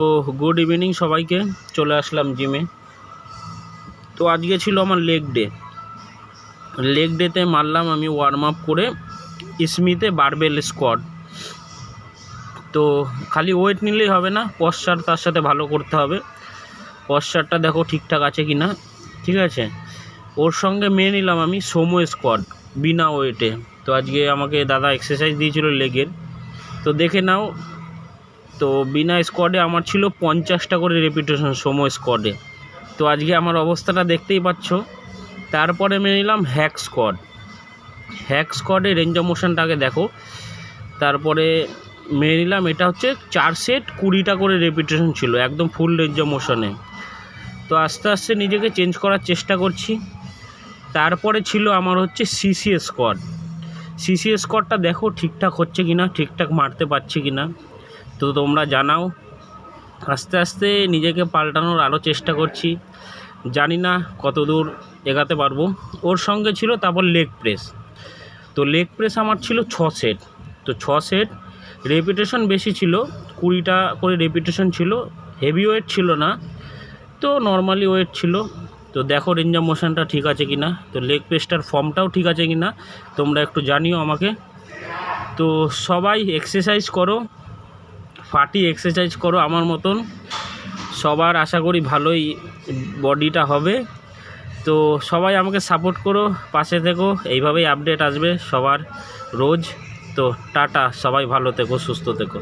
তো good evening সবাইকে। চলে আসলাম জিমে। তো আজকে ছিল আমার লেগ ডেতে মারলাম আমি ওয়ার্ম আপ করে স্মিথে বারবেল স্কোয়াড। তো খালি ওয়েট নিলেই হবে না, পশ্চার তার সাথে ভালো করতে হবে। পশ্চারটা দেখো ঠিকঠাক আছে কি না, ঠিক আছে। ওর সঙ্গে মেনে নিলাম আমি সোমো স্কোয়াড বিনা ওয়েটে। তো আজকে আমাকে দাদা এক্সারসাইজ দিয়েছিল লেগের, তো দেখে নাও। তো বিনা স্কোয়াডে আমার ছিল 50টা করে রেপিটেশন সোমো স্কোয়াডে। তো আজকে আমার অবস্থাটা দেখতেই পাচ্ছ। তারপরে মেনে নিলাম হ্যাক স্কোয়াডে রেঞ্জ অফ মোশনটাকে দেখো। তারপরে মেনে নিলাম এটা হচ্ছে 4 সেট 20টা করে রেপিটেশন ছিল, একদম ফুল রেঞ্জ অফ মোশনে। তো আস্তে আস্তে নিজেকে চেঞ্জ করার চেষ্টা করছি। তারপরে ছিল আমার হচ্ছে সিসি স্কোয়াডটা দেখো ঠিকঠাক হচ্ছে কি না, ঠিকঠাক মারতে পারছি কি না, তো তোমরা জানাও। আস্তে আস্তে নিজেকে পাল্টানোর আরও চেষ্টা করছি, জানি না কত দূর এগাতে পারবো। ওর সঙ্গে ছিল তারপর লেগ প্রেস। তো লেগ প্রেস আমার ছিল 6 সেট। তো 6 সেট রেপিটেশন বেশি ছিল, 20টা করে রেপিটেশন ছিল। হেভি ওয়েট ছিল না, তো নর্মালি ওয়েট ছিল। তো দেখো রেঞ্জ অফ মোশনটা ঠিক আছে কি না, তো লেগ প্রেসটার ফর্মটাও ঠিক আছে কি না তোমরা একটু জানিও আমাকে। তো সবাই এক্সারসাইজ করো, ফাটি এক্সারসাইজ করো আমার মতন। সবার আশা করি ভালোই বডিটা হবে। তো সবাই আমাকে সাপোর্ট করো, পাশে থেকো, এইভাবেই আপডেট আসবে সবার রোজ। তো টাটা, সবাই ভালো থেকো, সুস্থ থেকো।